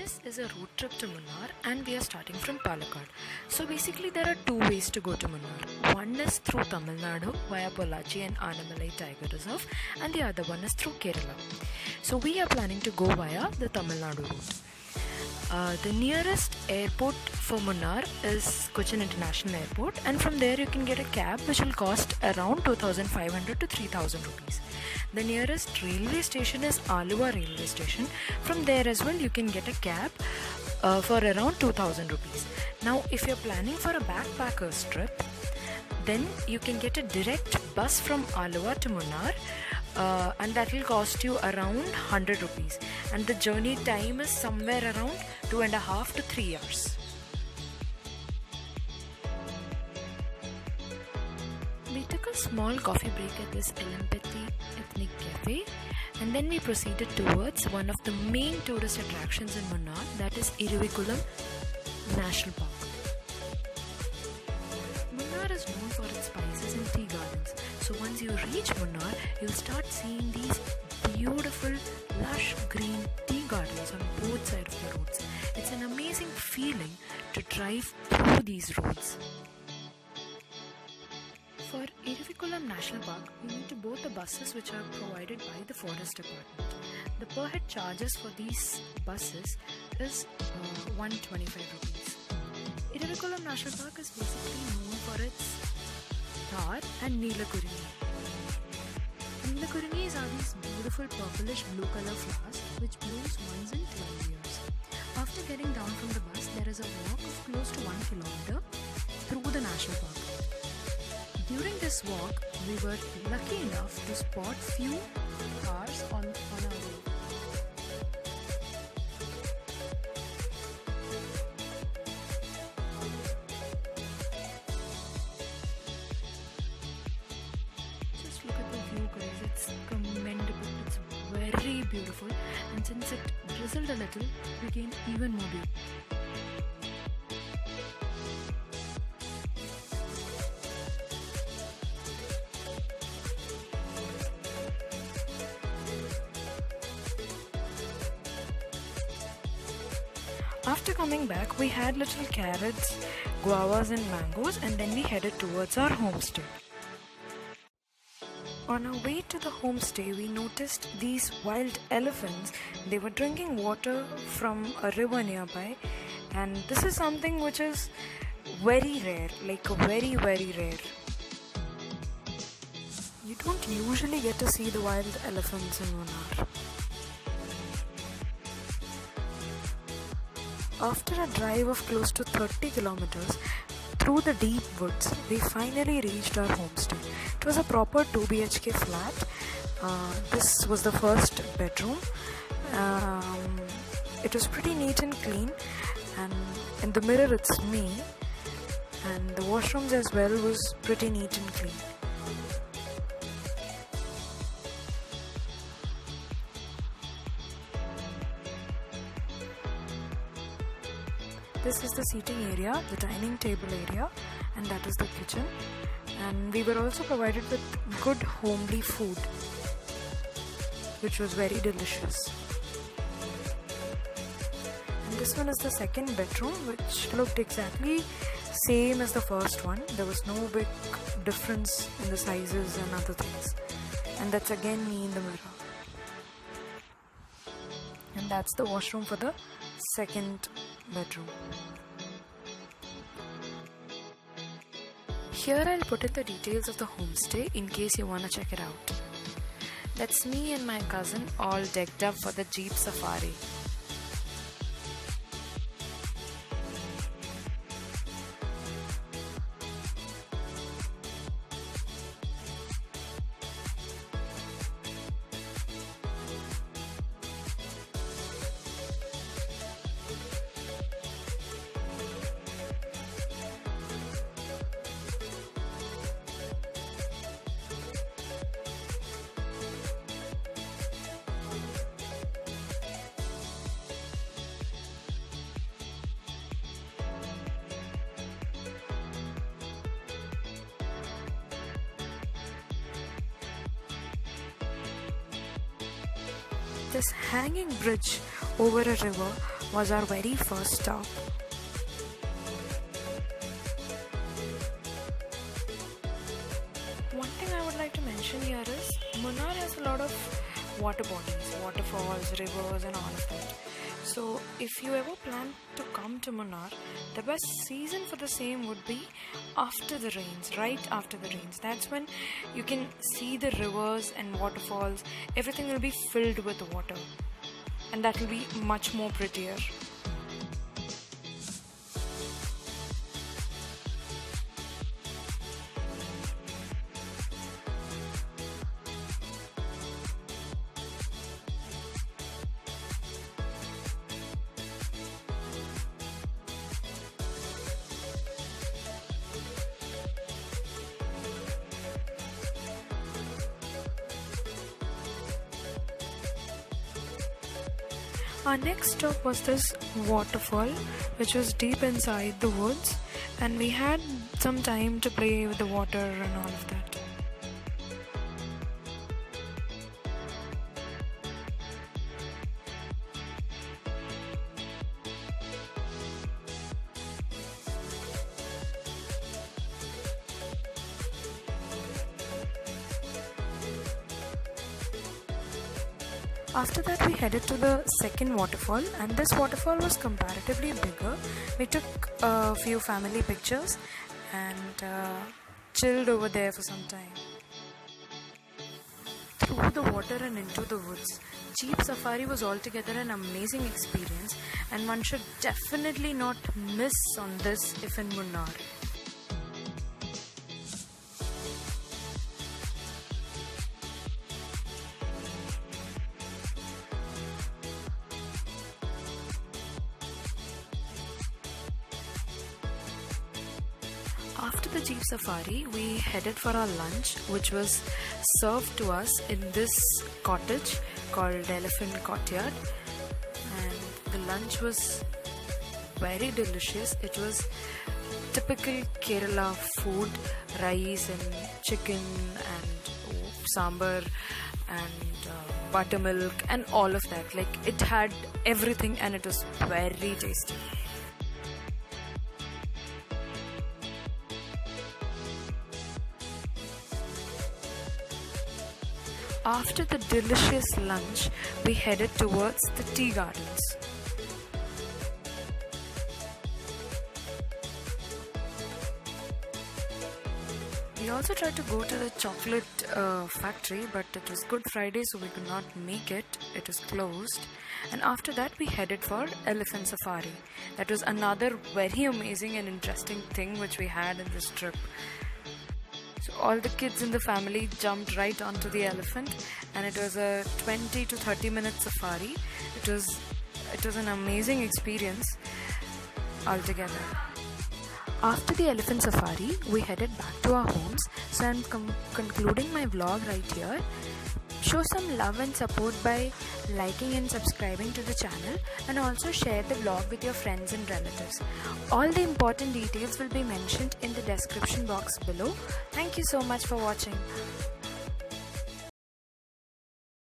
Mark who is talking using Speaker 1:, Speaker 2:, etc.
Speaker 1: This is a road trip to Munnar and we are starting from Palakkad. So basically there are two ways to go to Munnar. One is through Tamil Nadu via Pollachi and Anamalai Tiger Reserve, and the other one is through Kerala. So we are planning to go via the Tamil Nadu route. The nearest airport for Munnar is Cochin International Airport, and from there you can get a cab which will cost around 2,500 to 3,000 rupees. The nearest railway station is Aluva railway station. From there as well you can get a cab for around 2,000 rupees. Now if you're planning for a backpacker's trip, then you can get a direct bus from Aluva to Munnar, and that will cost you around 100 rupees, and the journey time is somewhere around 2.5 to 3 hours. We took a small coffee break at this Elempathy Ethnic Cafe, and then we proceeded towards one of the main tourist attractions in Munnar, that is Iruvikulam National Park. Munnar is known for its spices and tea gardens. So once you reach Munnar, you'll start seeing these beautiful lush green tea gardens on both sides of the roads. It's an amazing feeling to drive through these roads. For Iruvikulam National Park, you need to board the buses which are provided by the Forest Department. The per head charges for these buses is 125 rupees. Iruvikulam National Park is basically known for its Thar and Neelakurinni. Neelakurinnis are these beautiful purplish blue color flowers which blooms once in 12 years. After getting down from the bus, there is a walk of close to 1 kilometer through the national park. During this walk, we were lucky enough to spot few cars on our road. Just look at the view, guys. It's commendable. It's very beautiful, and since it drizzled a little, it became even more beautiful. After coming back, we had little carrots, guavas and mangoes, and then we headed towards our homestay. On our way to the homestay, we noticed these wild elephants. They were drinking water from a river nearby, and this is something which is very rare, like very rare. You don't usually get to see the wild elephants in Munnar. After a drive of close to 30 kilometers through the deep woods, we finally reached our homestay. It was a proper 2 BHK flat. This was the first bedroom. It was pretty neat and clean, and in the mirror it's me, and the washrooms as well was pretty neat and clean. This is the seating area, the dining table area, and that is the kitchen. And we were also provided with good homely food, which was very delicious. And this one is the second bedroom, which looked exactly same as the first one. There was no big difference in the sizes and other things. And that's again me in the mirror. And that's the washroom for the second bedroom. Here I'll put in the details of the homestay in case you want to check it out. That's me and my cousin all decked up for the Jeep Safari. This hanging bridge over a river was our very first stop. One thing I would like to mention here is Munnar has a lot of water bodies, waterfalls, rivers and all of that. So if you ever plan to come to Munnar, the best season for the same would be after the rains, right after the rains. That's when you can see the rivers and waterfalls. Everything will be filled with water, and that will be much more prettier. Our next stop was this waterfall, which was deep inside the woods, and we had some time to play with the water and all of that. After that, we headed to the second waterfall, and this waterfall was comparatively bigger. We took a few family pictures and chilled over there for some time. Through the water and into the woods, Jeep Safari was altogether an amazing experience, and one should definitely not miss on this if in Munnar. After the Jeep Safari, we headed for our lunch, which was served to us in this cottage called Elephant Courtyard, and the lunch was very delicious. It was typical Kerala food, rice and chicken and sambar and buttermilk and all of that. Like, it had everything and it was very tasty. After the delicious lunch, we headed towards the tea gardens. We also tried to go to the chocolate factory, but it was Good Friday, so we could not make it. It was closed. And after that, we headed for Elephant Safari. That was another very amazing and interesting thing which we had in this trip. So all the kids in the family jumped right onto the elephant, and it was a 20 to 30 minute safari. It was an amazing experience altogether. After the elephant safari, we headed back to our homes. So I'm concluding my vlog right here. Show some love and support by liking and subscribing to the channel, and also share the vlog with your friends and relatives. All the important details will be mentioned in the description box below. Thank you so much for watching.